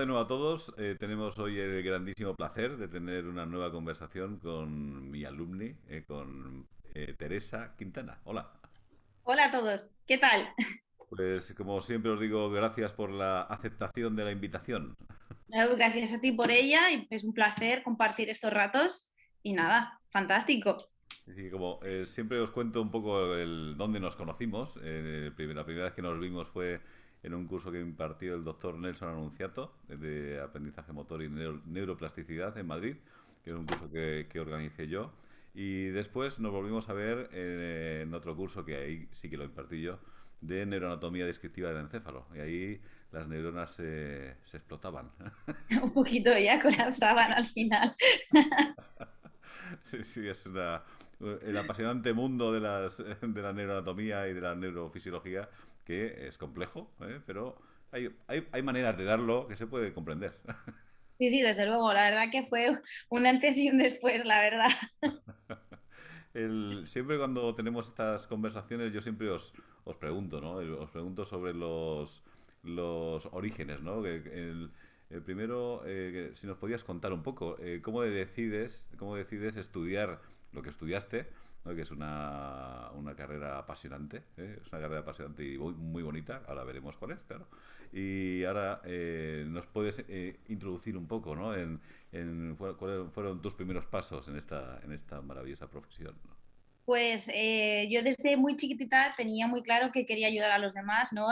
de nuevo a todos. Tenemos hoy el grandísimo placer de tener una nueva conversación con mi alumni, con Teresa Quintana. Hola. Hola a todos, ¿qué tal? Pues como siempre os digo, gracias por la aceptación de la invitación. Gracias a ti por ella y es un placer compartir estos ratos y nada, fantástico. Y como siempre os cuento un poco el dónde nos conocimos. La primera vez que nos vimos fue en un curso que impartió el doctor Nelson Anunciato de aprendizaje motor y neuroplasticidad en Madrid, que es un curso que organicé yo. Y después nos volvimos a ver en otro curso que ahí sí que lo impartí yo, de neuroanatomía descriptiva del encéfalo. Y ahí las neuronas se explotaban. Un poquito ya colapsaban al final. Sí, sí, el apasionante mundo de la neuroanatomía y de la neurofisiología, que es complejo, ¿eh? Pero hay maneras de darlo que se puede comprender. Sí, sí, desde luego, la verdad que fue un antes y un después, la verdad. Siempre cuando tenemos estas conversaciones, yo siempre os pregunto, ¿no? Os pregunto sobre los orígenes, ¿no? El primero, si nos podías contar un poco, cómo decides estudiar lo que estudiaste, ¿no? Que es una carrera apasionante, ¿eh? Es una carrera apasionante y muy bonita, ahora veremos cuál es, claro. Y ahora nos puedes introducir un poco, ¿no? ¿Cuáles fueron tus primeros pasos en esta maravillosa profesión, ¿no? Pues yo desde muy chiquitita tenía muy claro que quería ayudar a los demás, ¿no?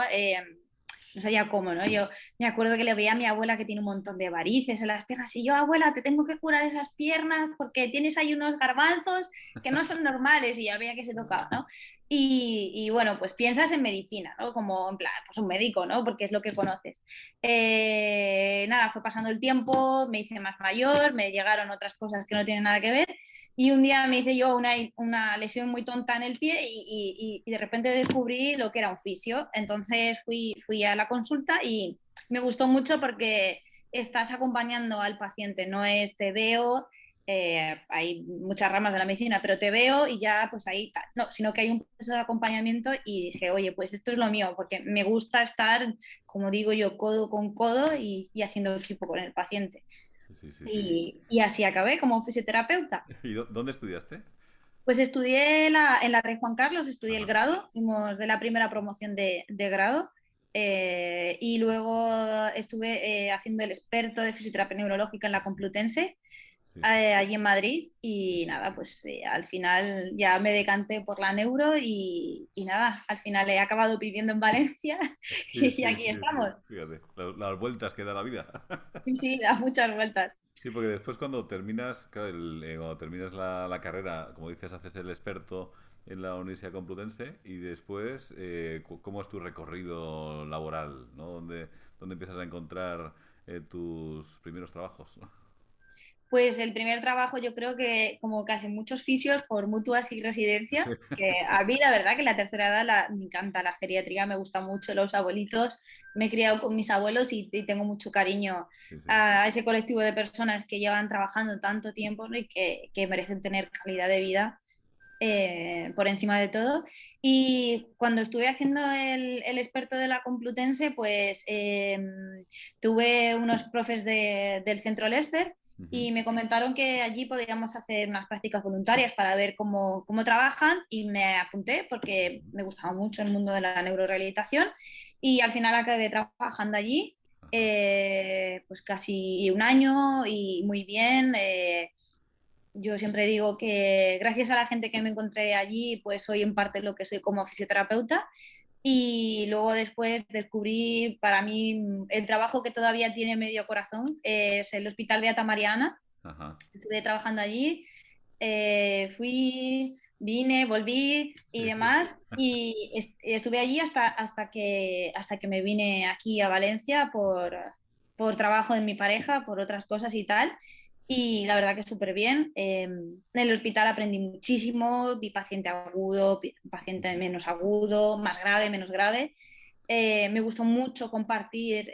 No sabía cómo, ¿no? Yo me acuerdo que le veía a mi abuela que tiene un montón de varices en las piernas y yo, abuela, te tengo que curar esas piernas porque tienes ahí unos garbanzos que no son normales y ya veía que se tocaba, ¿no? Y bueno, pues piensas en medicina, ¿no? Como en plan, pues un médico, ¿no? Porque es lo que conoces. Nada, fue pasando el tiempo, me hice más mayor, me llegaron otras cosas que no tienen nada que ver y un día me hice yo una lesión muy tonta en el pie y de repente descubrí lo que era un fisio. Entonces fui a la consulta y me gustó mucho porque estás acompañando al paciente, no es te veo, hay muchas ramas de la medicina, pero te veo y ya pues ahí, no, sino que hay un proceso de acompañamiento y dije, oye, pues esto es lo mío, porque me gusta estar, como digo yo, codo con codo y haciendo equipo con el paciente. Sí, sí, sí, sí. Y así acabé como fisioterapeuta. ¿Y dónde estudiaste? Pues estudié en la Rey Juan Carlos, estudié el Ajá. grado, fuimos de la primera promoción de grado y luego estuve haciendo el experto de fisioterapia neurológica en la Complutense, Sí, sí, allí en Madrid y nada, pues al final ya me decanté por la neuro y nada, al final he acabado viviendo en Valencia sí, y sí, aquí sí, sí. estamos. Fíjate, las vueltas que da la vida. Sí, sí, da muchas vueltas. Sí, porque después cuando terminas, claro, cuando terminas la carrera, como dices, haces el experto en la Universidad Complutense y después, ¿cómo es tu recorrido laboral? ¿No? ¿Dónde empiezas a encontrar tus primeros trabajos? Pues el primer trabajo yo creo que como casi muchos fisios por mutuas y Sí, residencias, que a mí la verdad que la tercera edad me encanta la geriatría, me gusta mucho los abuelitos, me he criado con mis abuelos y tengo mucho cariño sí, sí. a ese colectivo de personas que llevan trabajando tanto tiempo, ¿no? Y que merecen tener calidad de vida por encima de todo. Y cuando estuve haciendo el experto de la Complutense, pues tuve unos profes del Centro Lester Ujú. y me comentaron que allí podíamos hacer unas prácticas voluntarias para ver cómo trabajan y me apunté porque me gustaba mucho el mundo de la neurorehabilitación y al final acabé trabajando allí Ajá. pues casi un año y muy bien. Yo siempre digo que gracias a la gente que me encontré allí, pues soy en parte lo que soy como fisioterapeuta. Y luego después descubrí para mí el trabajo que todavía tiene medio corazón, es el Hospital Beata Mariana. Ajá. Estuve trabajando allí, vine, volví y Sí, sí, sí. demás. Y estuve allí hasta que me vine aquí a Valencia por trabajo de mi pareja, por otras cosas y tal. Sí, sí. Y la verdad que súper bien. En el hospital aprendí muchísimo, vi paciente agudo, paciente menos agudo, más grave, menos grave. Me gustó mucho compartir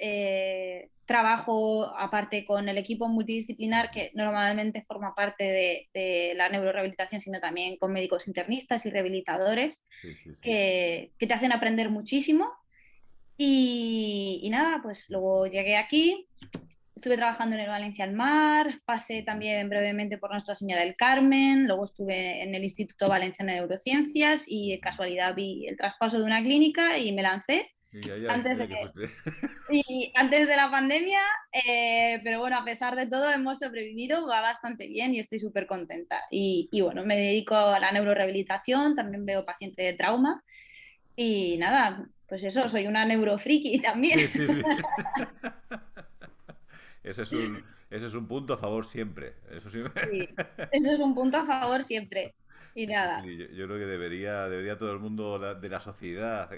trabajo aparte con el equipo multidisciplinar que normalmente forma parte de la neurorehabilitación, sino también con médicos internistas y rehabilitadores Sí, sí, sí. que te hacen aprender muchísimo. Y nada, pues Sí, sí. luego llegué aquí, Estuve trabajando en el Valencia al Mar, pasé Ujú. también brevemente por Nuestra Señora del Carmen, luego estuve en el Instituto Valenciano de Neurociencias y de Ujú. casualidad vi el traspaso de una clínica y me lancé Y allá, antes de, allá que fuiste. y antes de la pandemia, pero bueno, a pesar de todo hemos sobrevivido, va bastante bien y estoy súper contenta. Y bueno, me dedico a la neurorehabilitación, también veo pacientes de trauma y nada, pues eso, soy una neurofriki también. Sí, sí, sí. Ese es un punto a favor siempre. Eso sí. Sí, eso es un punto a favor siempre. Y Sí, sí, nada, sí. Yo creo que debería todo el mundo de la sociedad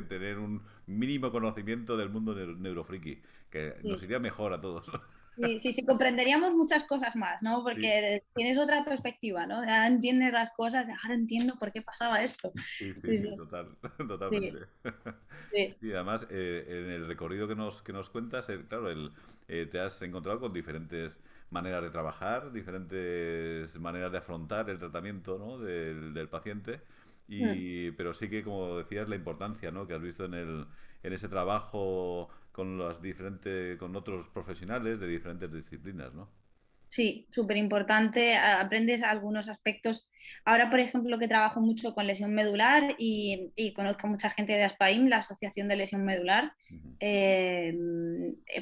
tener un mínimo conocimiento del mundo neurofriki, que nos sí. iría mejor a todos. Sí, sí, sí, comprenderíamos muchas cosas más, ¿no? Sí, Porque tienes otra perspectiva, ¿no? Ya entiendes las cosas, ahora entiendo por qué pasaba esto. sí, sí, Sí, sí, sí, total, totalmente. sí, sí. Sí, además, en el recorrido que nos cuentas, claro, te has encontrado con diferentes maneras de trabajar, diferentes maneras de afrontar el tratamiento, ¿no? Del paciente, Mm. pero sí que, como decías, la importancia, ¿no? Que has visto en ese trabajo con con otros profesionales de diferentes disciplinas, ¿no? Sí, súper importante. Aprendes algunos aspectos. Ahora, por ejemplo, que trabajo mucho con lesión medular y conozco mucha gente de ASPAIM, la Asociación de Lesión Medular. Ujú, eh,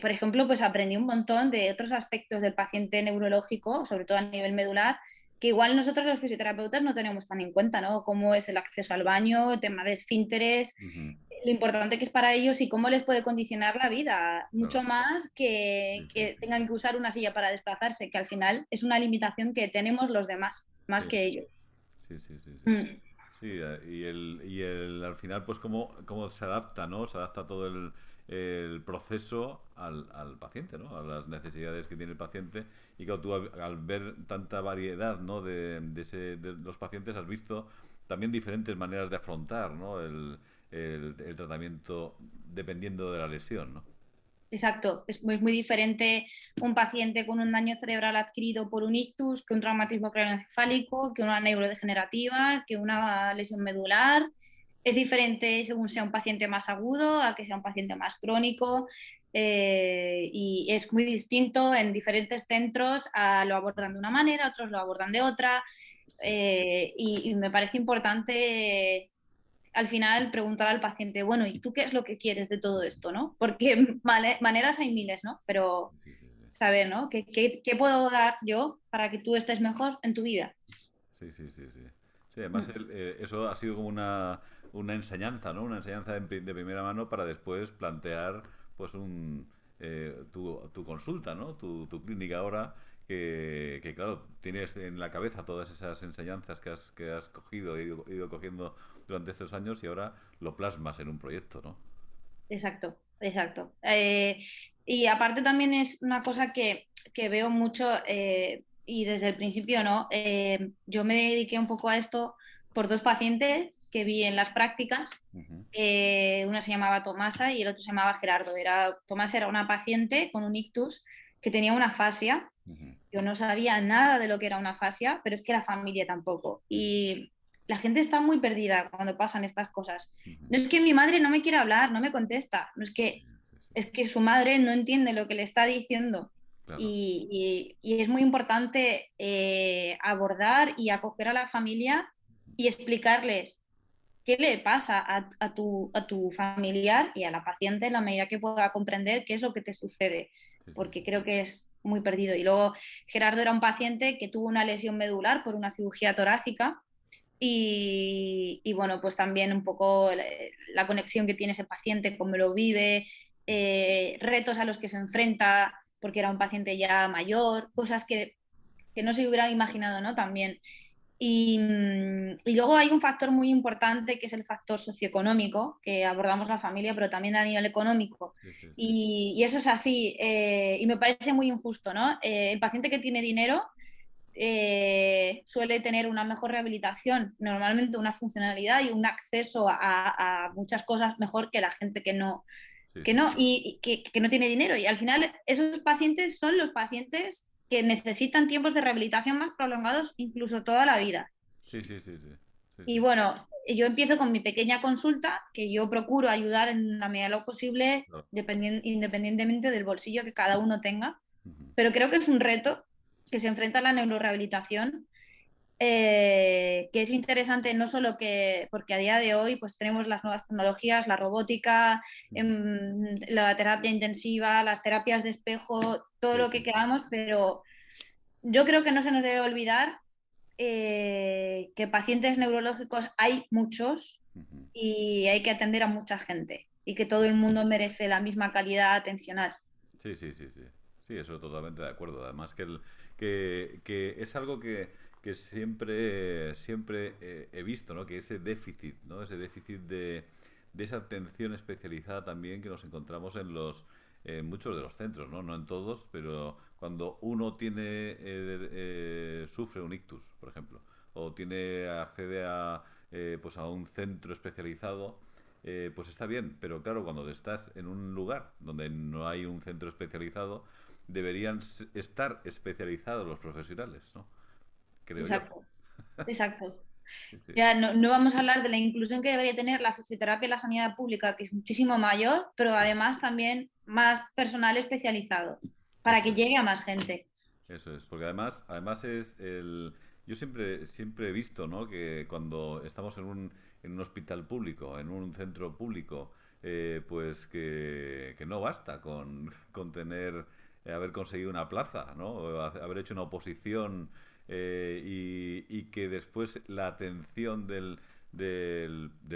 por ejemplo, pues aprendí un montón de otros aspectos del paciente neurológico, sobre todo a nivel medular, que igual nosotros los fisioterapeutas no tenemos tan en cuenta, ¿no? Cómo es el acceso al baño, el tema de esfínteres, ujú, lo importante que es para ellos y cómo les puede condicionar la vida, mucho claro, más sí, sí, que sí, tengan que usar una silla para desplazarse, que al final es una limitación que tenemos los demás, más sí, que ellos. sí, sí, sí, sí. Mm, Sí, al final, pues cómo se adapta, ¿no? Se adapta todo el proceso al paciente, ¿no? A las necesidades que tiene el paciente. Y claro, tú al ver tanta variedad, ¿no? De los pacientes, has visto también diferentes maneras de afrontar, ¿no? El tratamiento dependiendo de la lesión, ¿no? exacto, es muy diferente un paciente con un daño cerebral adquirido por un ictus, que un traumatismo craneoencefálico, que una neurodegenerativa, que una lesión medular. Es diferente según sea un paciente más agudo a que sea un paciente más crónico. Y es muy distinto en diferentes centros, lo abordan de una manera, otros lo abordan de otra. Sí, Y me parece importante al final preguntar al paciente, bueno, ¿y tú qué es lo que quieres de todo esto, no? Porque maneras hay miles, ¿no? Pero sí, sí, sí. saber, ¿no? ¿Qué puedo dar yo para que tú estés mejor en tu vida? Sí, sí, sí, sí. Sí, además Mm. eso ha sido como una enseñanza, ¿no? Una enseñanza de primera mano para después plantear pues tu consulta, ¿no? Tu clínica ahora, que, claro, tienes en la cabeza todas esas enseñanzas que has cogido, ido cogiendo durante estos años y ahora lo plasmas en un proyecto, ¿no? Exacto, exacto. Y aparte también es una cosa que veo mucho y desde el principio, ¿no? Yo me dediqué un poco a esto por dos pacientes que vi en las prácticas. Ujú, Una se llamaba Tomasa y el otro se llamaba Gerardo. Tomasa era una paciente con un ictus que tenía una fascia. ujú, Yo no sabía nada de lo que era una fascia, pero es que la familia tampoco. sí, Y la gente está muy perdida cuando pasan estas cosas. ujú, No es que mi madre no me quiera hablar, no me contesta. No sí, sí, sí, es que su madre no entiende lo que le está diciendo. claro. Y es muy importante abordar y acoger a la familia y explicarles qué le pasa a tu familiar y a la paciente en la medida que pueda comprender qué es lo que te sucede, Sí, sí, porque sí. creo que es muy perdido. Y luego Gerardo era un paciente que tuvo una lesión medular por una cirugía torácica y bueno, pues también un poco la conexión que tiene ese paciente, cómo lo vive, retos a los que se enfrenta, porque era un paciente ya mayor, cosas que no se hubiera imaginado, ¿no? También. Y luego hay un factor muy importante que es el factor socioeconómico, que abordamos la familia, pero también a nivel económico. Sí, sí, sí. Y eso es así, y me parece muy injusto, ¿no? El paciente que tiene dinero suele tener una mejor rehabilitación, normalmente una funcionalidad y un acceso a muchas cosas mejor que la gente Sí, que sí, no, sí. que no tiene dinero. Y al final esos pacientes son los pacientes que necesitan tiempos de rehabilitación más prolongados, incluso toda la vida. Sí, sí, sí, sí. Sí, Y sí. bueno, yo empiezo con mi pequeña consulta, que yo procuro ayudar en la medida de lo posible, Claro. independientemente del bolsillo que cada uno tenga. pero creo que es un reto que se enfrenta a la neurorehabilitación, que es interesante no solo porque a día de hoy pues tenemos las nuevas tecnologías, la robótica, la terapia intensiva, las terapias de espejo, todo Sí, lo que sí, sí. queramos, pero yo creo que no se nos debe olvidar que pacientes neurológicos hay muchos Ujú. y hay que atender a mucha gente y que todo el mundo merece la misma calidad atencional. Sí, sí, sí, sí. Sí, eso totalmente de acuerdo. Además que es algo que siempre he visto, ¿no? Que ese déficit, ¿no? Ese déficit de esa atención especializada también que nos encontramos en muchos de los centros, ¿no? No en todos, pero cuando uno sufre un ictus, por ejemplo, o accede pues a un centro especializado, pues está bien, pero claro, cuando estás en un lugar donde no hay un centro especializado, deberían estar especializados los profesionales, ¿no? Creo yo. Exacto, exacto. Sí, sí. Ya no vamos a hablar de la inclusión que debería tener la fisioterapia en la sanidad pública, que es muchísimo mayor, pero además también más personal especializado para Eso que es. llegue a más gente. Eso es, porque además yo siempre he visto, ¿no? Que cuando estamos en un hospital público, en un centro público, pues que no basta con haber conseguido una plaza, ¿no? O haber hecho una oposición, y que después la atención del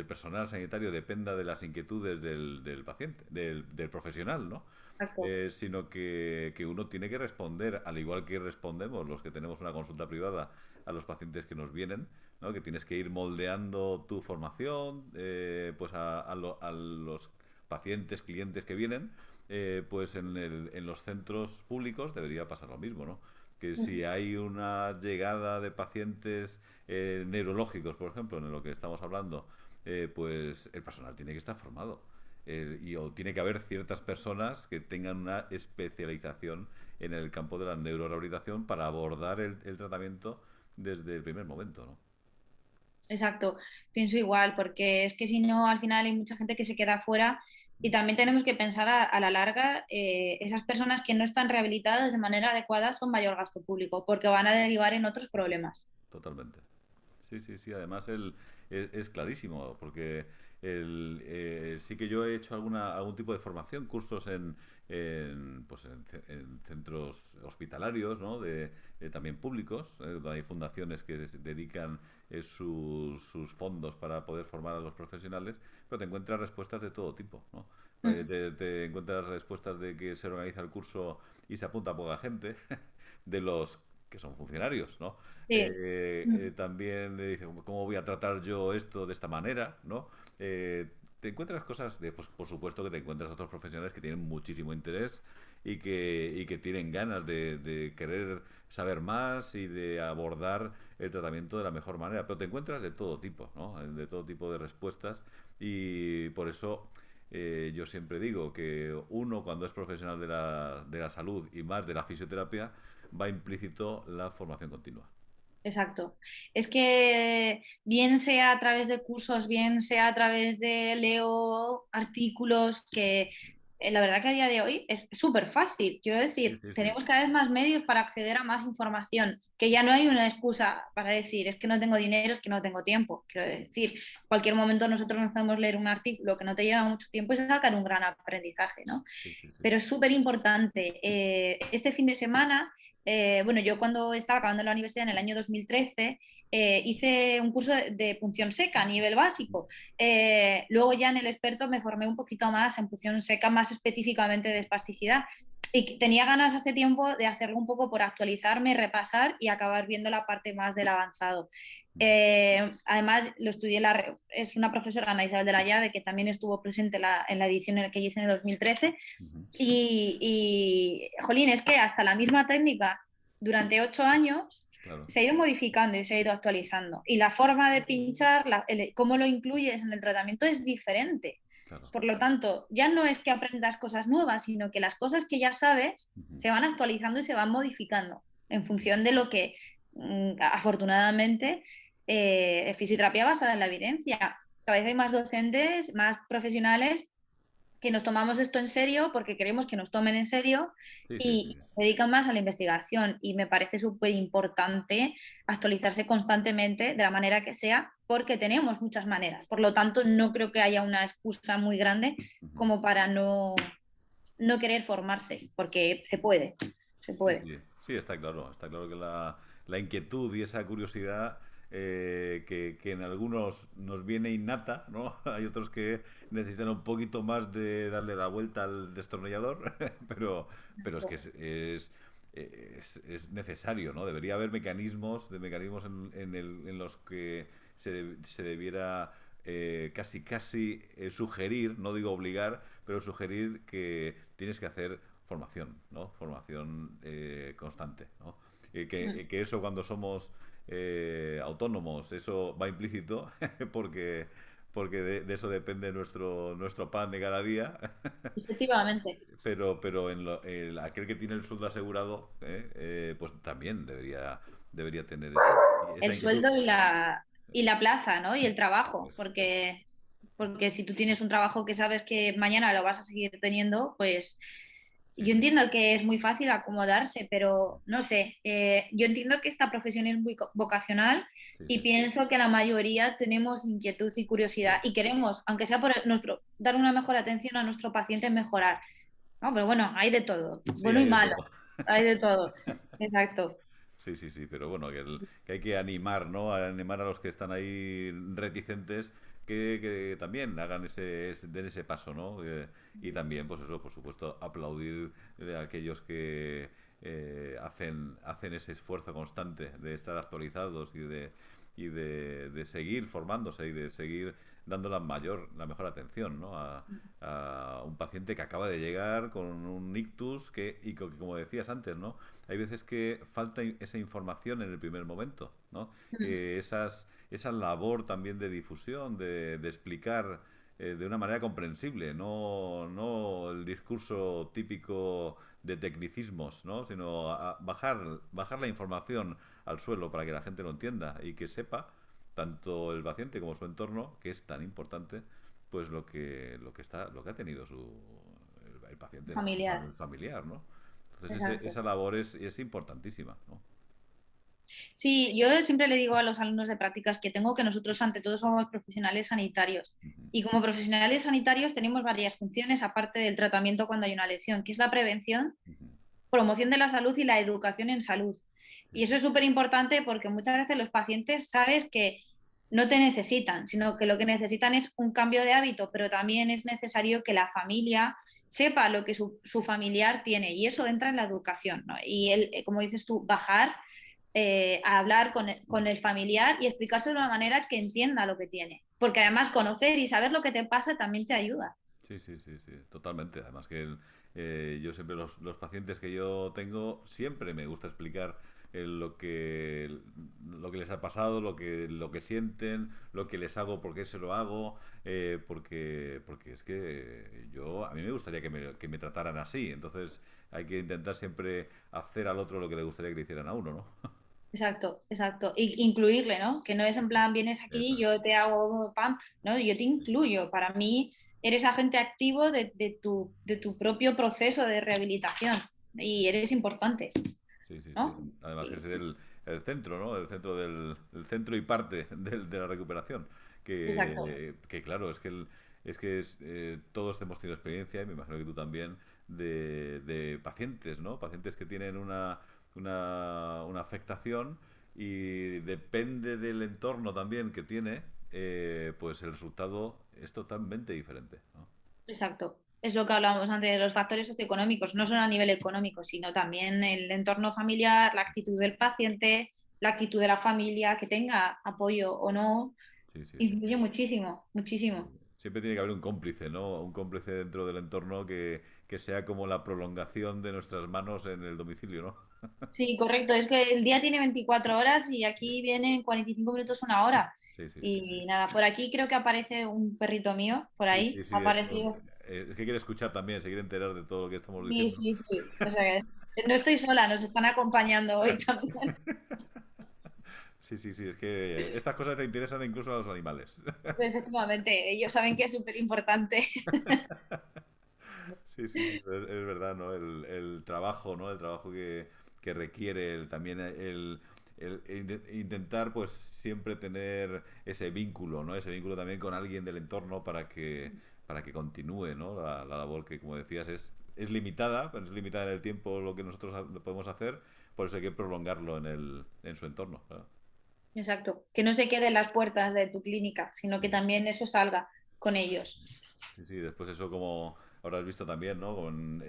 personal sanitario dependa de las inquietudes del paciente, del profesional, ¿no? Exacto. Sino que uno tiene que responder, al igual que respondemos los que tenemos una consulta privada a los pacientes que nos vienen, ¿no? Que tienes que ir moldeando tu formación, pues a los pacientes, clientes que vienen, pues en los centros públicos debería pasar lo mismo, ¿no? Que si hay una llegada de pacientes neurológicos, por ejemplo, en lo que estamos hablando, pues el personal tiene que estar formado, o tiene que haber ciertas personas que tengan una especialización en el campo de la neurorehabilitación para abordar el tratamiento desde el primer momento, ¿no? Exacto, pienso igual, porque es que si no, al final hay mucha gente que se queda fuera y también tenemos que pensar a la larga, esas personas que no están rehabilitadas de manera adecuada son mayor gasto público, porque van a derivar en otros Eso es, problemas. totalmente. Sí, sí, sí. Además es clarísimo, porque sí que yo he hecho algún tipo de formación, cursos pues en centros hospitalarios, ¿no? También públicos. Hay fundaciones que dedican sus fondos para poder formar a los profesionales, pero te encuentras respuestas de todo tipo, ¿no? Mm. Te encuentras respuestas de que se organiza el curso y se apunta poca gente, de los que son funcionarios, ¿no? Sí. Mm. También le dice, ¿cómo voy a tratar yo esto de esta manera? ¿No? Te encuentras cosas, pues por supuesto que te encuentras otros profesionales que tienen muchísimo interés y que tienen ganas de querer saber más y de abordar el tratamiento de la mejor manera, pero te encuentras de todo tipo, ¿no? De todo tipo de respuestas, y por eso yo siempre digo que uno, cuando es profesional de la salud y más de la fisioterapia, va implícito la formación continua. Exacto. Es que bien sea a través de cursos, bien sea a través de leo artículos, que la verdad que a día de hoy es súper fácil. Quiero Sí, decir, sí, sí. tenemos cada vez más medios para acceder a más información, que ya no hay una excusa para decir, es que no tengo dinero, es que no tengo tiempo. Quiero decir, cualquier momento nosotros nos podemos leer un artículo que no te lleva mucho tiempo y sacar un gran aprendizaje, ¿no? Sí, sí, sí. Pero es súper importante. Este fin de semana, bueno, yo cuando estaba acabando la universidad en el año 2013, hice un curso de punción seca a nivel básico. Luego ya en el experto me formé un poquito más en punción seca, más específicamente de espasticidad. Y tenía ganas hace tiempo de hacerlo un poco por actualizarme, repasar y acabar viendo la parte más del avanzado. Además, lo estudié, es una profesora, Ana Isabel de la Llave, que también estuvo presente en la edición en la que hice en el 2013. Ujú. Jolín, es que hasta la misma técnica durante 8 años Claro, se ha ido modificando y se ha ido actualizando. Y la forma de pinchar, cómo lo incluyes en el tratamiento es diferente. claro. Por lo tanto, ya no es que aprendas cosas nuevas, sino que las cosas que ya sabes Ujú. se van actualizando y se van modificando en Sí, función de lo que, afortunadamente, es fisioterapia basada en la evidencia. Cada vez hay más docentes, más profesionales que nos tomamos esto en serio porque queremos que nos tomen en serio Sí, sí, sí. y se dedican más a la investigación. Y me parece súper importante actualizarse constantemente de la manera que sea, porque tenemos muchas maneras. Por lo tanto, no creo que haya una excusa muy grande Ujú. como para no querer formarse, porque se puede, se Sí, puede. sí, sí, está claro que la inquietud y esa curiosidad que en algunos nos viene innata, ¿no? Hay otros que necesitan un poquito más de darle la vuelta al destornillador, pero es que es necesario, ¿no? Debería haber mecanismos en los que se debiera casi sugerir, no digo obligar, pero sugerir que tienes que hacer formación, ¿no? Formación constante, ¿no? Que eso cuando somos autónomos, eso va implícito, porque, porque de eso depende nuestro pan de cada día, Efectivamente. pero aquel que tiene el sueldo asegurado, pues también debería tener esa El inquietud. sueldo y la plaza, ¿no? Y el trabajo, Pues, porque si tú tienes un trabajo que sabes que mañana lo vas a seguir teniendo, pues sí, yo sí, entiendo que es muy fácil acomodarse, pero no sé, yo entiendo que esta profesión es muy vocacional sí, y sí, pienso que la mayoría tenemos inquietud y curiosidad y queremos, aunque sea por dar una mejor atención a nuestro paciente, mejorar, ¿no? Pero bueno, hay de todo, sí, bueno y hay de malo, todo. hay de todo, exacto. Sí, sí, sí, pero bueno, que hay que animar, ¿no? A animar a los que están ahí reticentes que también hagan den ese paso, ¿no? Y también, pues eso, por supuesto, aplaudir a aquellos que hacen ese esfuerzo constante de estar actualizados de seguir formándose y de seguir dando la mejor atención, ¿no? A un paciente que acaba de llegar con un ictus como decías antes, ¿no? Hay veces que falta esa información en el primer momento, ¿no? Esa labor también de difusión, de explicar de una manera comprensible, no el discurso típico de tecnicismos, ¿no? Sino bajar la información al suelo para que la gente lo entienda y que sepa, tanto el paciente como su entorno, que es tan importante, pues lo que ha tenido el paciente, Familiar. el familiar, ¿no? Entonces Exacto. esa labor es importantísima, ¿no? Sí, yo siempre le digo a los alumnos de prácticas que tengo que nosotros ante todo somos profesionales sanitarios Ujú, y como profesionales sanitarios tenemos varias funciones aparte del tratamiento cuando hay una lesión, que es la prevención, ujú. promoción de la salud y la educación en salud. Sí, Y eso sí, es súper importante porque muchas veces los pacientes sabes que no te necesitan, sino que lo que necesitan es un cambio de hábito, pero también es necesario que la familia sepa lo que su familiar tiene y eso entra en la educación, ¿no? Y como dices tú, bajar a hablar con el familiar y explicarse de una manera que entienda lo que tiene. Porque además conocer y saber lo que te pasa también te ayuda. sí, sí, sí, sí, totalmente. Además que yo siempre los pacientes que yo tengo, siempre me gusta explicar lo que les ha pasado, lo que sienten, lo que les hago, por qué se lo hago, porque es que a mí me gustaría que me trataran así. Entonces hay que intentar siempre hacer al otro lo que le gustaría que le hicieran a uno, ¿no? Exacto, exacto. Y incluirle, ¿no? Que no es en plan, vienes Eso aquí, es. yo te hago pam, ¿no? Yo te incluyo. Para mí, eres agente activo de tu propio proceso de rehabilitación y eres importante, Sí, sí, sí. ¿no? Además que es Y- el centro, ¿no? El centro y parte de la recuperación. exacto. Que claro, todos hemos tenido experiencia, y me imagino que tú también, de pacientes, ¿no? Pacientes que tienen una afectación y depende del entorno también que tiene, pues el resultado es totalmente diferente, ¿no? Exacto. Es lo que hablábamos antes de los factores socioeconómicos, no solo a nivel económico, sino también el entorno familiar, la actitud del paciente, la actitud de la familia, que tenga apoyo o no, Sí, sí, sí, sí. influye muchísimo, Sí. muchísimo. Siempre tiene que haber un cómplice, ¿no? Un cómplice dentro del entorno que sea como la prolongación de nuestras manos en el domicilio, ¿no? Sí, correcto. Es que el día tiene 24 horas y aquí vienen 45 minutos, una hora. Sí, sí, sí, sí. Y nada, por aquí creo que aparece un perrito mío, por Sí, sí, ahí, sí, ha eso. aparecido. Es que quiere escuchar también, se quiere enterar de todo lo que estamos Sí, diciendo. sí, sí. O sea, no estoy sola, nos están acompañando hoy también. Sí, sí, sí, es que estas cosas te interesan incluso a los animales. Efectivamente, ellos saben que es súper importante. Sí, sí, sí, es verdad, ¿no? El trabajo, ¿no? El trabajo que requiere también intentar, pues, siempre tener ese vínculo, ¿no? Ese vínculo también con alguien del entorno para que continúe, ¿no? La labor que, como decías, es limitada, pero es limitada en el tiempo lo que nosotros podemos hacer, por eso hay que prolongarlo en su entorno, claro. Exacto. Que no se quede en las puertas de tu clínica, sino que también eso salga con ellos. Sí, sí, después eso como habrás visto también, ¿no? Con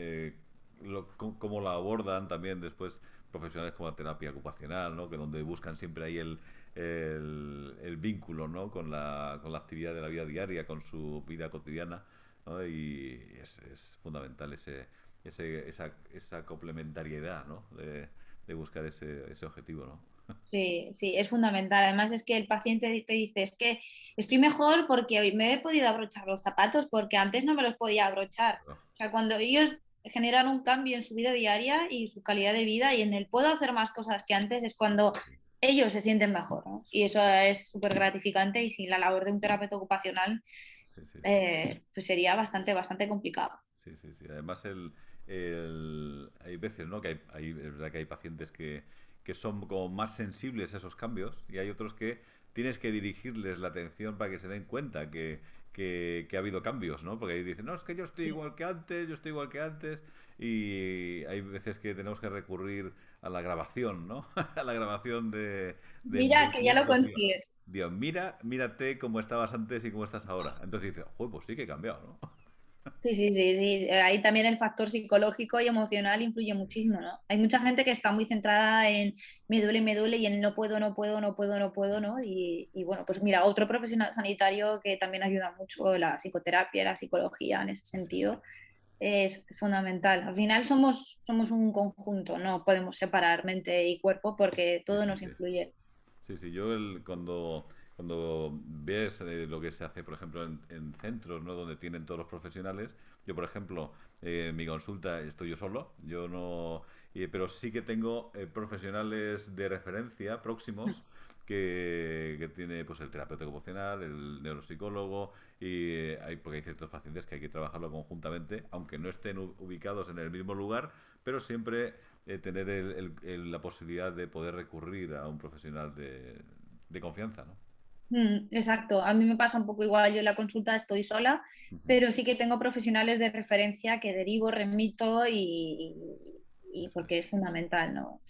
cómo la abordan también después profesionales como la terapia ocupacional, ¿no? Que donde buscan siempre ahí el vínculo, ¿no? Con la actividad de la vida diaria, con su vida cotidiana, ¿no? Y es fundamental esa complementariedad, ¿no? De buscar ese objetivo, ¿no? Sí, sí, es fundamental. Además es que el paciente te dice, es que estoy mejor porque hoy me he podido abrochar los zapatos porque antes no me los podía abrochar. Claro. O sea, cuando ellos generan un cambio en su vida diaria y su calidad de vida y en el puedo hacer más cosas que antes es cuando ellos se sienten mejor, ¿no? Y eso es súper gratificante y sin la labor de un terapeuta ocupacional Sí, sí, sí. pues sería bastante, bastante complicado. Sí, sí, sí. Además, hay veces, ¿no? Que es verdad que hay pacientes que son como más sensibles a esos cambios y hay otros que tienes que dirigirles la atención para que se den cuenta que ha habido cambios, ¿no? Porque ahí dicen, no, es que yo estoy igual que antes, yo estoy igual que antes y hay veces que tenemos que recurrir a la grabación, ¿no? A la grabación de Mira que ya lo movimientos. Digo, consigues. Dios, mírate cómo estabas antes y cómo estás ahora. Entonces dices, joder, pues sí que he cambiado, ¿no? Sí, sí, sí, sí. Ahí también el factor psicológico y emocional influye Sí, muchísimo, ¿no? Hay mucha gente que está muy centrada en me duele y en no puedo, no puedo, no puedo, no sí. puedo, ¿no? Y bueno, pues mira, otro profesional sanitario que también ayuda mucho, la psicoterapia, la psicología en ese Sí, sí, sí. sentido, es fundamental. Al final somos un conjunto, no podemos separar mente y cuerpo porque Sí, todo sí, nos sí. influye. Sí, sí, yo cuando ves lo que se hace, por ejemplo, en centros, ¿no? Donde tienen todos los profesionales, yo, por ejemplo, en mi consulta estoy yo solo, yo no, pero sí que tengo profesionales de referencia próximos que tiene pues el terapeuta ocupacional, el neuropsicólogo porque hay ciertos pacientes que hay que trabajarlo conjuntamente, aunque no estén ubicados en el mismo lugar, pero siempre tener la posibilidad de poder recurrir a un profesional de confianza, ¿no? Exacto, a mí me pasa un poco igual, yo en la consulta estoy sola, Ujú. pero sí que tengo profesionales de referencia que derivo, remito y Eso porque es es. fundamental, ¿no?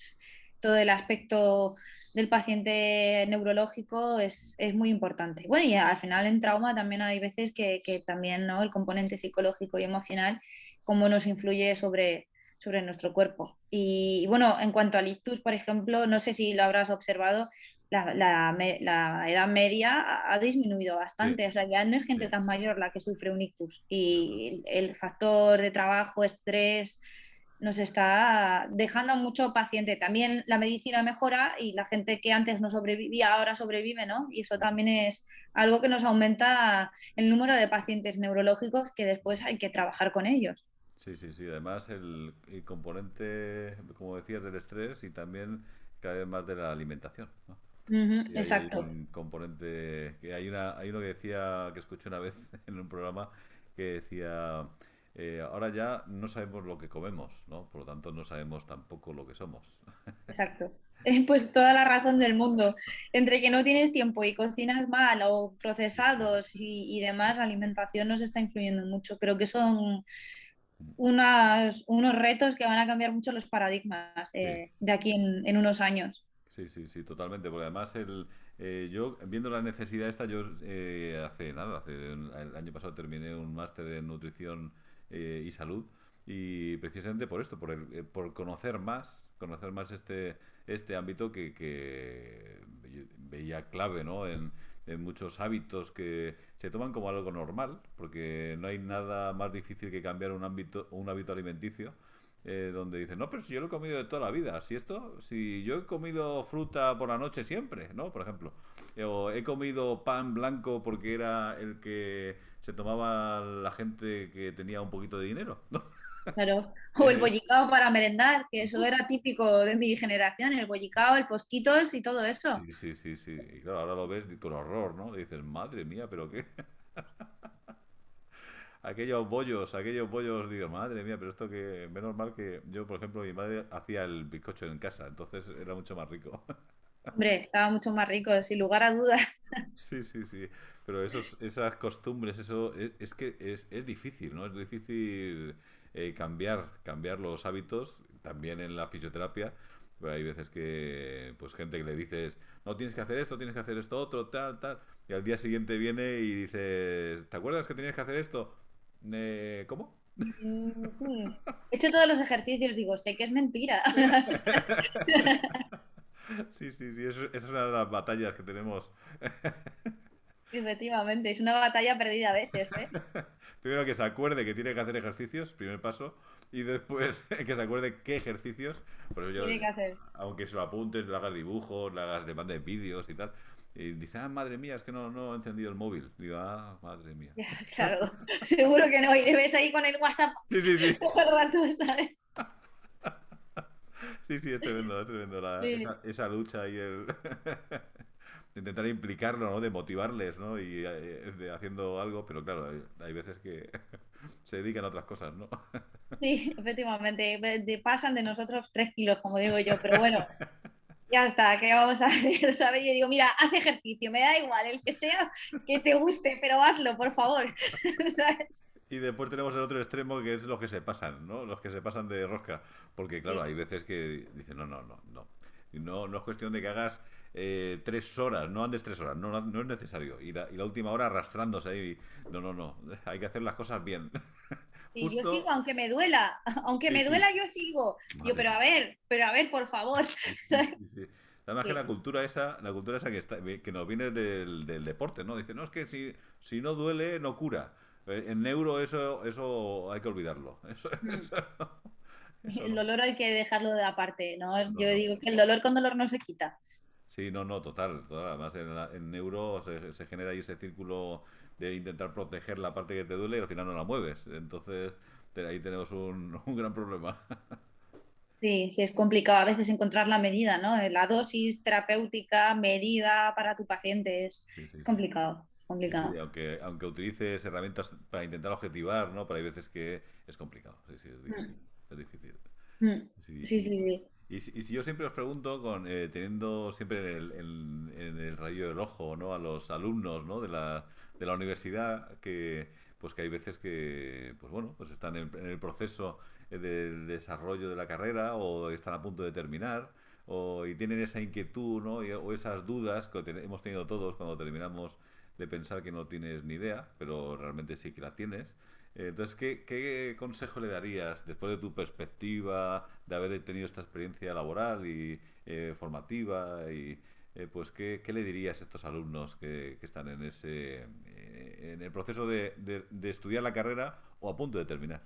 Todo el aspecto del paciente neurológico es muy importante. Bueno, y al final en trauma también hay veces que también, ¿no? El componente psicológico y emocional, cómo nos influye sobre nuestro cuerpo. Y bueno, en cuanto al ictus, por ejemplo, no sé si lo habrás observado, la edad media ha disminuido Sí, bastante, o sea, ya no es gente sí, tan mayor la que sufre un ictus eso y el factor de trabajo, estrés, nos está dejando mucho paciente. También la medicina mejora y la gente que antes no sobrevivía ahora sobrevive, ¿no? Y eso es. también es algo que nos aumenta el número de pacientes neurológicos que después hay que trabajar con ellos. Sí, sí, sí. Además, el componente, como decías, del estrés y también cada vez más de la alimentación, ¿no? Ujú, Y ahí hay exacto. un componente, hay uno que decía, que escuché una vez en un programa, que decía, ahora ya no sabemos lo que comemos, ¿no? Por lo tanto, no sabemos tampoco lo que somos. Exacto. Pues toda la razón del mundo. Entre que no tienes tiempo y cocinas mal o Sí, sí, procesados y sí, demás, la alimentación nos está influyendo mucho. Creo que son sí. unos retos que van a cambiar mucho los paradigmas Sí. de aquí en unos años. Sí, sí, sí, totalmente. Porque además yo, viendo la necesidad esta, yo hace nada, el año pasado terminé un máster en nutrición y salud y precisamente por esto, por conocer más este ámbito que yo veía clave, ¿no? En muchos hábitos que se toman como algo normal, porque no hay nada más difícil que cambiar un hábito alimenticio donde dicen, no, pero si yo lo he comido de toda la vida, si yo he comido fruta por la noche siempre, ¿no? Por ejemplo, o he comido pan blanco porque era el que se tomaba la gente que tenía un poquito de dinero, ¿no? Claro. O el Eh, bollicao para merendar, que eso era típico de mi generación, el bollicao, el fosquitos y todo eso. Sí, sí, sí, sí. Y claro, ahora lo ves con horror, ¿no? Y dices, madre mía, pero qué. aquellos bollos, digo, madre mía, pero esto que, menos mal que yo, por ejemplo, mi madre hacía el bizcocho en casa, entonces era mucho más rico. Hombre, estaba mucho más rico, sin lugar a dudas. Sí, sí, sí. Pero esas costumbres, eso es que es difícil, ¿no? Es difícil cambiar los hábitos, también en la fisioterapia. Pero hay veces que, pues, gente que le dices, no, tienes que hacer esto, tienes que hacer esto otro, tal, tal. Y al día siguiente viene y dices, ¿te acuerdas que tenías que hacer esto? ¿Cómo? Mm. He hecho todos los ejercicios, digo, sé que es mentira. Sí, sí, sí, eso es una de las batallas que tenemos. Efectivamente, es una batalla perdida a veces, ¿eh? Primero que se acuerde que tiene que hacer ejercicios, primer paso, y después que se acuerde qué ejercicios. Por eso Tiene yo, que hacer. aunque se lo apuntes, le hagas dibujos, le mandes vídeos y tal, y dice, ah, madre mía, es que no he encendido el móvil. Digo, ah, madre mía. Ya, claro, seguro que no. Y le ves ahí con el WhatsApp Sí, sí, sí. todo el rato, ¿sabes? Sí, sí, es tremendo Sí, esa lucha y el de intentar implicarlo, ¿no? De motivarles, ¿no? Y de haciendo algo, pero claro, hay veces que se dedican a otras cosas, ¿no? sí, efectivamente. Pasan de nosotros 3 kilos, como digo yo, pero bueno, ya está, ¿qué vamos a hacer? ¿Sabes? Yo digo, mira, haz ejercicio, me da igual, el que sea que te guste, pero hazlo, por favor. ¿Sabes? Y después tenemos el otro extremo que es los que se pasan, ¿no? Los que se pasan de rosca. Porque, claro, Sí. hay veces que dicen, no, no, no, no. Y no es cuestión de que hagas 3 horas, no andes 3 horas, no es necesario. Y la última hora arrastrándose ahí. No, no, no. Hay que hacer las cosas bien. Y yo sigo, Justo. aunque me duela, aunque Sí, me sí. duela, yo sigo. Yo, Madre mía. pero a ver, por favor. Sí, sí, ¿Sabes? sí, sí. Además que Sí. la cultura esa que nos viene del deporte, ¿no? Dice, no, es que si no duele, no cura. En neuro eso hay que olvidarlo. Mm. Eso El no. dolor hay que dejarlo de aparte, ¿no? No, no, Yo no. digo que el dolor con dolor no se quita. Sí, no, no, total, total. Además, en neuro se genera ahí ese círculo de intentar proteger la parte que te duele y al final no la mueves. Entonces, ahí tenemos un gran problema. Sí, sí, es complicado a veces encontrar la medida, ¿no? La dosis terapéutica, medida para tu paciente Sí, sí, es sí. complicado, es Sí, sí, complicado. aunque utilices herramientas para intentar objetivar, ¿no? Pero hay veces que es complicado. Sí, sí, es difícil. Mm, Es difícil. mm. Sí, Sí, sí, sí. y si yo siempre os pregunto, teniendo siempre en el rayo del ojo, ¿no? A los alumnos, ¿no? de la universidad, pues que hay veces que, pues bueno, pues están en el proceso del desarrollo de la carrera o están a punto de terminar y tienen esa inquietud, ¿no? O esas dudas que hemos tenido todos cuando terminamos de pensar que no tienes ni idea, pero realmente sí que la tienes. Entonces, ¿qué consejo le darías después de tu perspectiva, de haber tenido esta experiencia laboral y formativa? Pues, ¿qué le dirías a estos alumnos que están en el proceso de estudiar la carrera o a punto de terminar?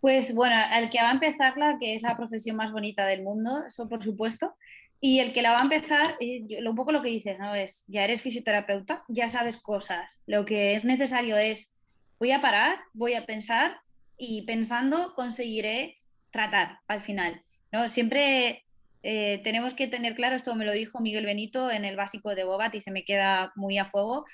Pues bueno, el que va a empezarla, que es la profesión más bonita del mundo, eso por supuesto, y el que la va a empezar, un poco lo que dices, ¿no? Es, ya eres fisioterapeuta, ya sabes cosas, lo que es necesario es, voy a parar, voy a pensar y pensando conseguiré tratar al final, ¿no? Siempre tenemos que tener claro, esto me lo dijo Miguel Benito en el básico de Bobat y se me queda muy a fuego,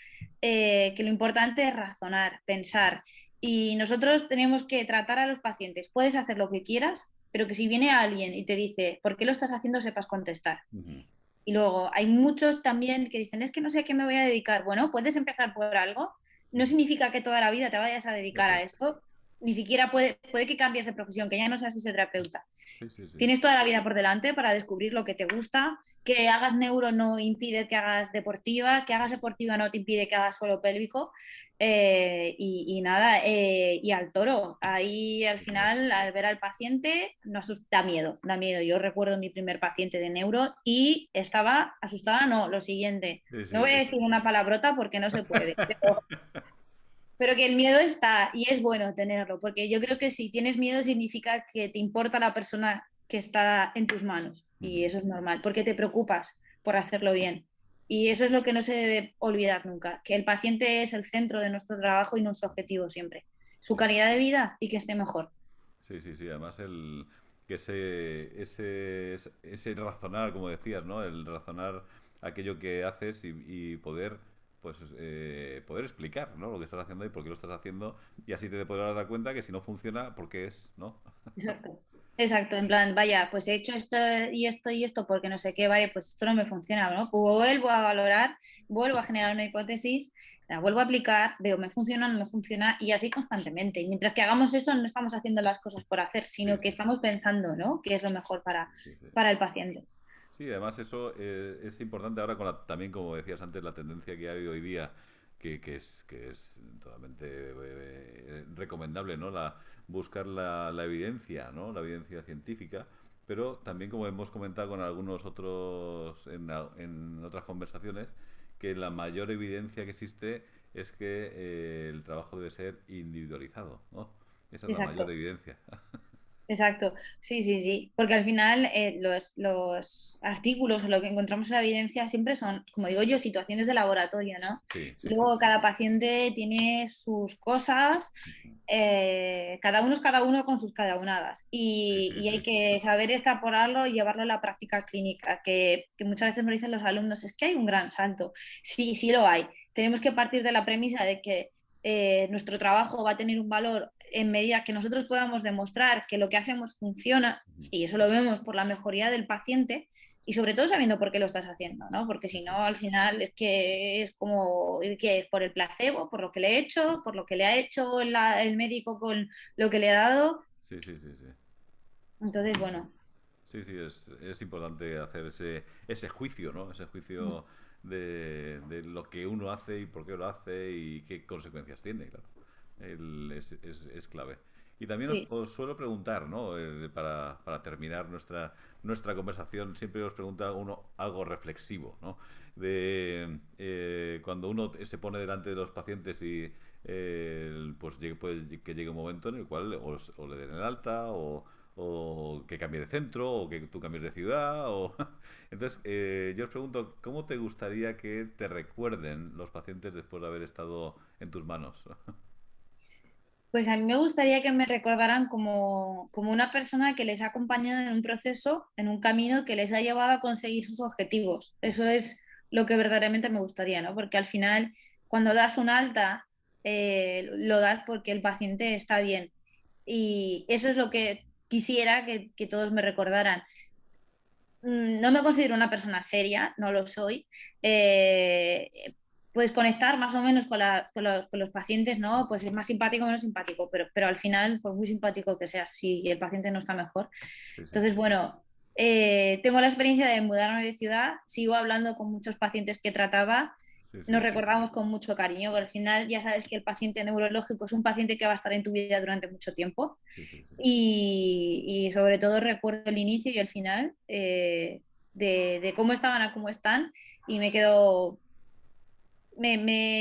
que lo importante es razonar, pensar. Y nosotros tenemos que tratar a los pacientes. Puedes hacer lo que quieras, pero que si viene alguien y te dice, ¿por qué lo estás haciendo? Sepas contestar. Ujú. Y luego hay muchos también que dicen, es que no sé a qué me voy a dedicar. Bueno, puedes empezar por algo. No Ujú. significa que toda la vida te vayas a dedicar Eso a es. esto. Ni siquiera puede que cambies de profesión, que ya no seas fisioterapeuta. Sí, sí, sí. Tienes toda la vida por delante para descubrir lo que te gusta. Que hagas neuro no impide que hagas deportiva, que hagas deportiva no te impide que hagas suelo pélvico. Y nada, y al toro. Ahí al Eso final, al ver al paciente, no da miedo, da miedo. Yo recuerdo mi primer paciente de neuro y estaba asustada, no, lo siguiente. es. Sí, No voy a sí. decir una palabrota porque no se puede, pero que el miedo está y es bueno tenerlo, porque yo creo que si tienes miedo significa que te importa la persona que está en tus manos y Ujú. eso es normal, porque te preocupas por hacerlo bien. Y eso es lo que no se debe olvidar nunca, que el paciente es el centro de nuestro trabajo y nuestro objetivo siempre, su Sí, sí. calidad de vida y que esté mejor. Sí, sí, sí. Además, que ese razonar, como decías, ¿no? El razonar aquello que haces y poder pues poder explicar, ¿no? Lo que estás haciendo y por qué lo estás haciendo, y así te podrás dar cuenta que si no funciona, ¿por qué es, ¿no? Exacto. Exacto, en plan, vaya, pues he hecho esto y esto porque no sé qué, vaya, pues esto no me funciona, ¿no? Pues vuelvo a valorar, vuelvo a generar una hipótesis, la vuelvo a aplicar, veo, me funciona, no me funciona, y así constantemente. Y mientras que hagamos eso, no estamos haciendo las cosas por hacer, Sí, sino que sí, sí. estamos pensando, ¿no? ¿Qué es lo mejor Sí, sí, sí. para el paciente? Sí, además eso es importante ahora con también, como decías antes, la tendencia que hay hoy día, que es totalmente recomendable, ¿no? Buscar la evidencia, ¿no? La evidencia científica, pero también, como hemos comentado con algunos otros en otras conversaciones, que la mayor evidencia que existe es que el trabajo debe ser individualizado, ¿no? Esa es la mayor Exacto. evidencia. Exacto, sí, sí, sí, porque al final los artículos o lo que encontramos en la evidencia siempre son, como digo yo, situaciones de laboratorio, ¿no? Sí, sí, sí. Luego cada paciente tiene sus cosas, cada uno es cada uno con sus cada unadas Sí, sí, y hay sí. que saber extrapolarlo y llevarlo a la práctica clínica, que muchas veces me dicen los alumnos, es que hay un gran salto. Sí, sí lo hay. Tenemos que partir de la premisa de que nuestro trabajo va a tener un valor en medida que nosotros podamos demostrar que lo que hacemos funciona, Ujú. y eso lo vemos por la mejoría del paciente, y sobre todo sabiendo por qué lo estás haciendo, ¿no? Porque Sí, si no, sí. al final es que es como, que es por el placebo, por lo que le he hecho, por lo que le ha hecho el médico con lo que le ha dado. Sí, sí, sí, sí. Entonces, bueno, Sí, sí, es importante hacer ese juicio, ¿no? Ese juicio de lo que uno hace y por qué lo hace y qué consecuencias tiene, claro. Es clave. Y también sí, os suelo preguntar, ¿no? Para terminar nuestra conversación, siempre os pregunta uno algo reflexivo, ¿no? Cuando uno se pone delante de los pacientes y pues puede que llegue un momento en el cual o le den el alta o que cambie de centro, o que tú cambies de ciudad, o... Entonces, yo os pregunto, ¿cómo te gustaría que te recuerden los pacientes después de haber estado en tus manos? pues a mí me gustaría que me recordaran como una persona que les ha acompañado en un proceso, en un camino que les ha llevado a conseguir sus objetivos. Eso es lo que verdaderamente me gustaría, ¿no? Porque al final, cuando das un alta, lo das porque el paciente está bien. Y eso es lo que quisiera que todos me recordaran. No me considero una persona seria, no lo soy. Eh, Puedes conectar más o menos con los pacientes, ¿no? Pues es más simpático o menos simpático, pero al final, por muy simpático que sea, si el paciente no está mejor. Sí, sí, Entonces, bueno, tengo la experiencia de mudarme de ciudad, sigo hablando con muchos pacientes que trataba, sí, sí, nos sí, recordamos con mucho cariño, porque al final ya sabes que el paciente neurológico es un paciente que va a estar en tu vida durante mucho tiempo. sí, sí, sí. Y sobre todo recuerdo el inicio y el final de cómo estaban a cómo están y me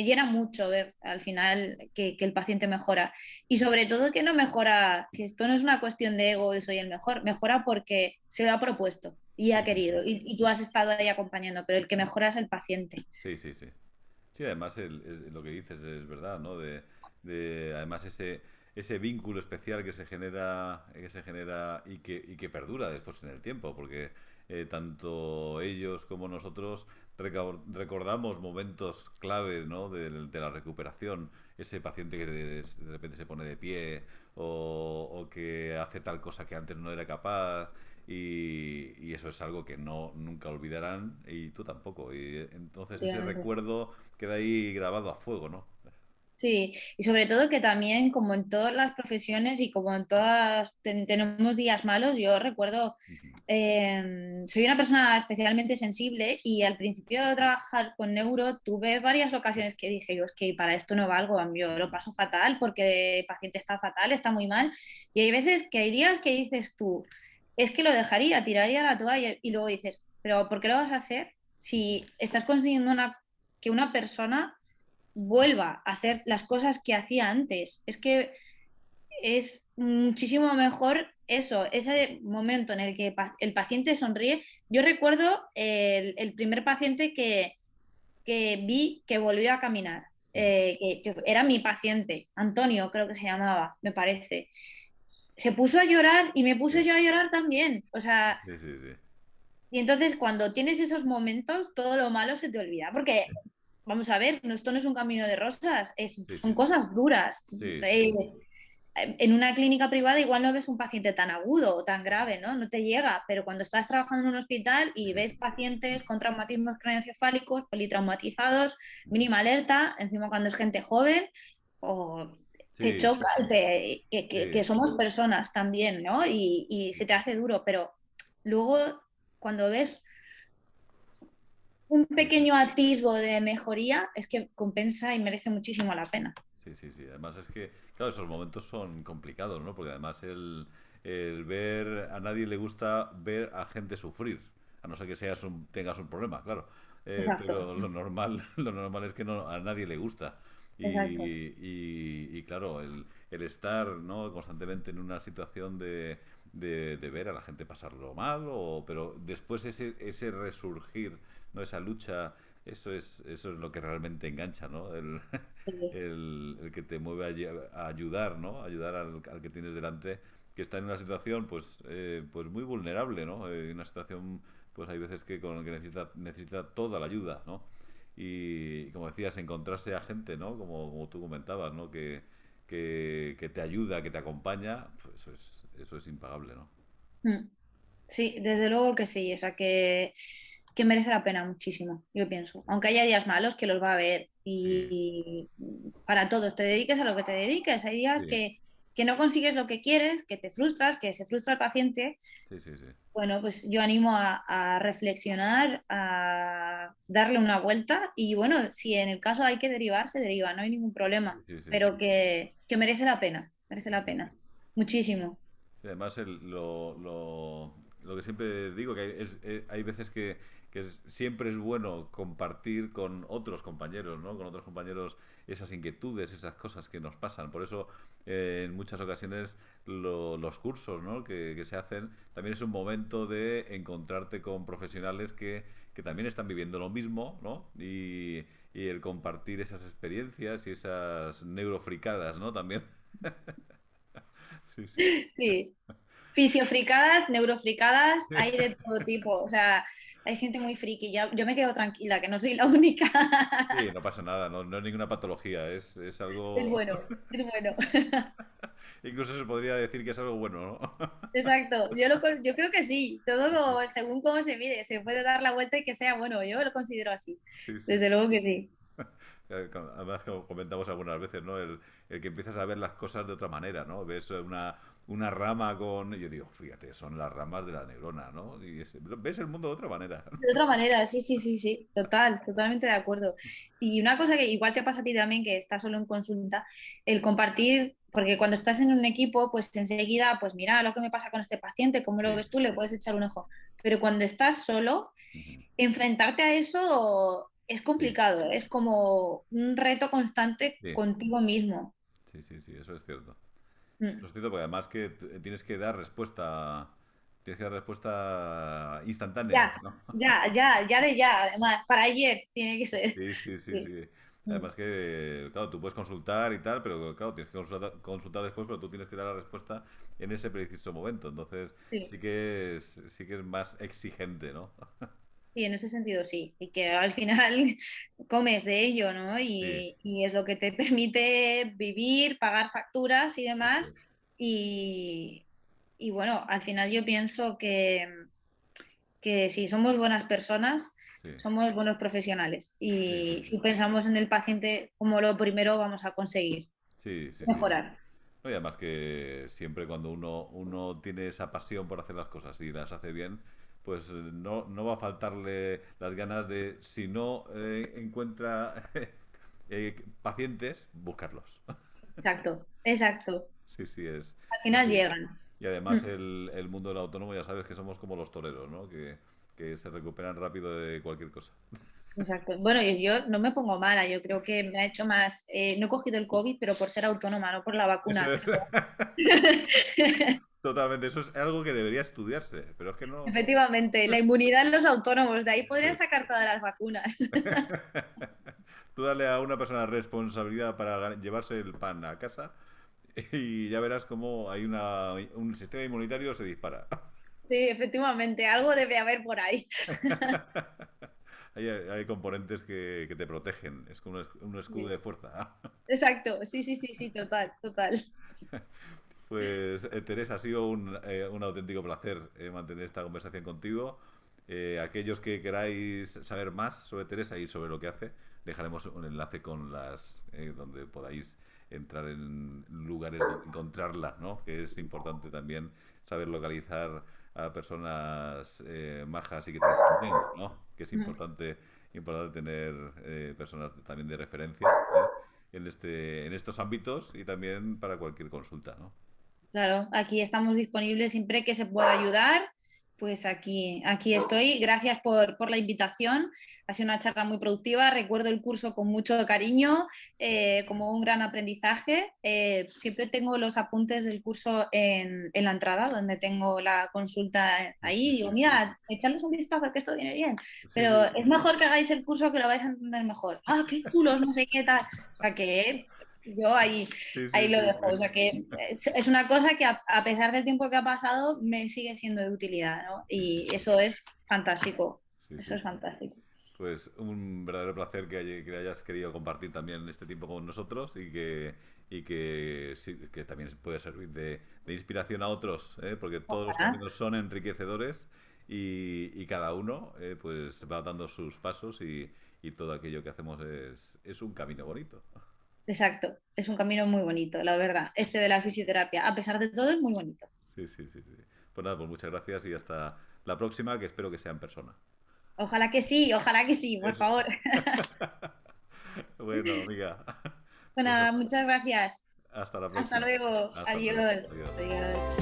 llena mucho ver al final que el paciente mejora y sobre todo que no mejora, que esto no es una cuestión de ego, de soy el mejor, mejora porque se lo ha propuesto y ha Sí, sí, sí. querido y tú has estado ahí acompañando, pero el que mejora es el paciente. Sí, sí, sí. Sí, además lo que dices es verdad, ¿no? Además ese vínculo especial que se genera y que perdura después en el tiempo, porque tanto ellos como nosotros recordamos momentos claves, ¿no? De la recuperación, ese paciente que de repente se pone de pie o que hace tal cosa que antes no era capaz. Y eso es algo que no nunca olvidarán y tú tampoco. Y entonces ese Efectivamente. recuerdo queda ahí grabado a fuego, ¿no? Sí, y sobre todo que también, como en todas las profesiones y como en todas tenemos días malos, yo recuerdo, Ujú. soy una persona especialmente sensible y al principio de trabajar con neuro tuve varias ocasiones que dije yo, es que para esto no valgo, yo lo paso fatal porque el paciente está fatal, está muy mal. Y hay veces que hay días que dices tú, es que lo dejaría, tiraría la toalla y luego dices, pero ¿por qué lo vas a hacer si estás consiguiendo que una persona vuelva a hacer las cosas que hacía antes? Es que es muchísimo mejor eso, ese momento en el que el paciente sonríe. Yo recuerdo el primer paciente que vi que volvió a caminar, que era mi paciente, Antonio creo que se llamaba, me parece. Se puso a llorar y me puse Sí, yo a llorar también. O sea, sí, sí, sí. y entonces cuando tienes esos momentos, todo lo malo se te olvida, porque vamos a ver, esto no es un camino de rosas, Sí, son sí, sí. cosas duras. Sí, sí, Eh, sí. en una clínica privada igual no ves un paciente tan agudo o tan grave, ¿no? No te llega, pero cuando estás trabajando en un hospital y Sí, ves sí, sí. pacientes con traumatismos craneoencefálicos, politraumatizados, mínima alerta, encima cuando es gente joven, o te Sí, sí, choca, sí. que Sí, somos personas también, ¿no? Y se te hace duro, pero luego cuando ves un sí, sí. pequeño atisbo de mejoría, es que compensa y merece muchísimo la pena. Sí, sí, sí. Además es que, claro, esos momentos son complicados, ¿no? Porque además el ver, a nadie le gusta ver a gente sufrir, a no ser que tengas un problema, claro. Exacto, Pero lo normal, lo normal es que no, a nadie le gusta. exacto. Y claro, el estar, ¿no? Constantemente en una situación de ver a la gente pasarlo mal, pero después ese resurgir, ¿no? Esa lucha, eso es lo que realmente engancha, ¿no? Sí. El que te mueve a ayudar, ¿no? Ayudar al que tienes delante, que está en una situación, pues muy vulnerable, ¿no? Una situación, pues hay veces que necesita toda la ayuda, ¿no? Y como decías, encontrarse a gente, ¿no? Como tú comentabas, ¿no? Que te ayuda, que te acompaña, pues eso es impagable, ¿no? Mm. Sí, desde luego que sí, o sea que merece la pena muchísimo, yo pienso. Aunque haya días malos, que los va a haber. Sí, Y para todos, te dediques a lo que te dediques. Hay días sí, que no consigues lo que quieres, que te frustras, que se frustra el paciente. sí, sí, sí. Bueno, pues yo animo a reflexionar, a darle una vuelta y bueno, si en el caso hay que derivar, se deriva, no hay ningún problema, Sí, sí, sí, sí. pero que merece Sí, la sí, sí. pena, muchísimo. Sí, además, lo que siempre digo, que hay veces que siempre es bueno compartir con otros compañeros, ¿no? Con otros compañeros esas inquietudes, esas cosas que nos pasan. Por eso, en muchas ocasiones, los cursos, ¿no? que se hacen, también es un momento de encontrarte con profesionales que también están viviendo lo mismo, ¿no? Y el compartir esas experiencias y esas neurofricadas, ¿no? También. Sí, sí. Sí, fisiofricadas, neurofricadas, hay de todo tipo, o sea, hay gente muy friki, yo me quedo tranquila, que no soy la única. Sí, no pasa nada, no es ninguna patología, es Es algo... bueno, es bueno. Incluso se podría decir que es algo bueno, ¿no? Exacto, yo creo que sí, todo Sí, sí, según cómo se mide, se puede dar la vuelta y que sea bueno, yo lo considero así, sí, sí, desde sí. luego que sí. Además, como comentamos algunas veces, ¿no? El que empiezas a ver las cosas de otra manera, ¿no? Ves una rama con... Yo digo, fíjate, son las ramas de la neurona, ¿no? Ves el mundo de otra manera. De otra manera, sí, sí, sí, sí, totalmente de acuerdo. Y una cosa que igual te pasa a ti también, que estás solo en consulta, el compartir, porque cuando estás en un equipo, pues enseguida, pues mira lo que me pasa con este paciente, cómo lo Sí. ves tú, le puedes echar un ojo. Pero cuando estás solo, Ujú. enfrentarte a eso es Sí, complicado, es como un reto constante sí, contigo mismo. sí, sí, sí, eso es cierto. Mm. Eso es cierto porque además que tienes que dar respuesta instantánea, Ya, ¿no? ya, además, para ayer tiene que ser. Sí, sí, sí, Sí. sí. Mm. Además que, claro, tú puedes consultar y tal, pero claro, tienes que consultar después, pero tú tienes que dar la respuesta en ese preciso momento. Entonces, Sí. sí que es más exigente, ¿no? Sí, en ese sentido sí, y que al final comes de ello, ¿no? Sí, Y es lo que te permite vivir, pagar facturas y eso demás. es. Y, y bueno, al final yo pienso que si somos buenas personas, Sí, somos buenos profesionales. sí, sí, Y sí. si pensamos en el paciente como lo primero, vamos a conseguir Sí, sí, sí. mejorar. No, y además que siempre cuando uno tiene esa pasión por hacer las cosas y las hace bien, pues no va a faltarle las ganas de, si no encuentra pacientes, buscarlos. Exacto, exacto. Sí, sí, Al es final así. llegan. Y además Mm. el mundo del autónomo ya sabes que somos como los toreros, ¿no? Que se recuperan rápido de cualquier cosa. Exacto. Bueno, yo no me pongo mala, yo creo que me ha hecho más, no he cogido el COVID, pero por ser autónoma, no por la Eso vacuna. es. Totalmente, eso es algo que debería estudiarse, pero es que no. Efectivamente, la inmunidad en los autónomos, de ahí Eso podrían es. sacar todas las vacunas. Tú dale a una persona responsabilidad para llevarse el pan a casa y ya verás cómo un sistema inmunitario se dispara. Sí, efectivamente, algo debe haber por ahí. hay componentes que te protegen. Es como un escudo Sí. de fuerza. Exacto, sí, sí, sí, sí, total, total. Pues Teresa, ha sido un auténtico placer mantener esta conversación contigo. Aquellos que queráis saber más sobre Teresa y sobre lo que hace, dejaremos un enlace con las donde podáis entrar en lugares donde encontrarla, ¿no? Que es importante también saber localizar a personas majas y que transmiten, ¿no? Que es Mm. importante tener personas también de referencia, ¿eh? En estos ámbitos y también para cualquier consulta, ¿no? Claro, aquí estamos disponibles siempre que se pueda ayudar. Pues aquí estoy. Gracias por la invitación. Ha sido una charla muy productiva. Recuerdo el curso con mucho cariño, como un gran aprendizaje. Siempre tengo los apuntes del curso en la entrada, donde tengo la consulta Sí, sí, ahí. Digo, sí, sí. mira, echarles un vistazo, que esto viene bien. Sí, Pero sí, es sí. mejor que hagáis el curso, que lo vais a entender mejor. Ah, qué chulos, no sé qué tal. O sea que yo Sí, ahí sí, lo sí, dejo. O sea sí. que es una cosa que a pesar del tiempo que ha pasado me sigue siendo de utilidad, ¿no? Sí, sí, Y sí. eso es fantástico. Sí, Eso sí, es sí. fantástico. Pues un verdadero placer que hayas querido compartir también este tiempo con nosotros y que, sí, que también puede servir de inspiración a otros, ¿eh? Porque todos los Ojalá. caminos son enriquecedores y cada uno pues va dando sus pasos y todo aquello que hacemos es un camino bonito. Exacto. Es un camino muy bonito, la verdad. Este de la fisioterapia, a pesar de todo, es muy bonito. Sí, sí, sí, sí. Pues nada, pues muchas gracias y hasta la próxima, que espero que sea en persona. Ojalá que sí, por Eso. favor. Bueno, amiga, Bueno, pues muchas gracias. hasta la Hasta próxima. luego. Hasta luego. Adiós. Adiós. Adiós.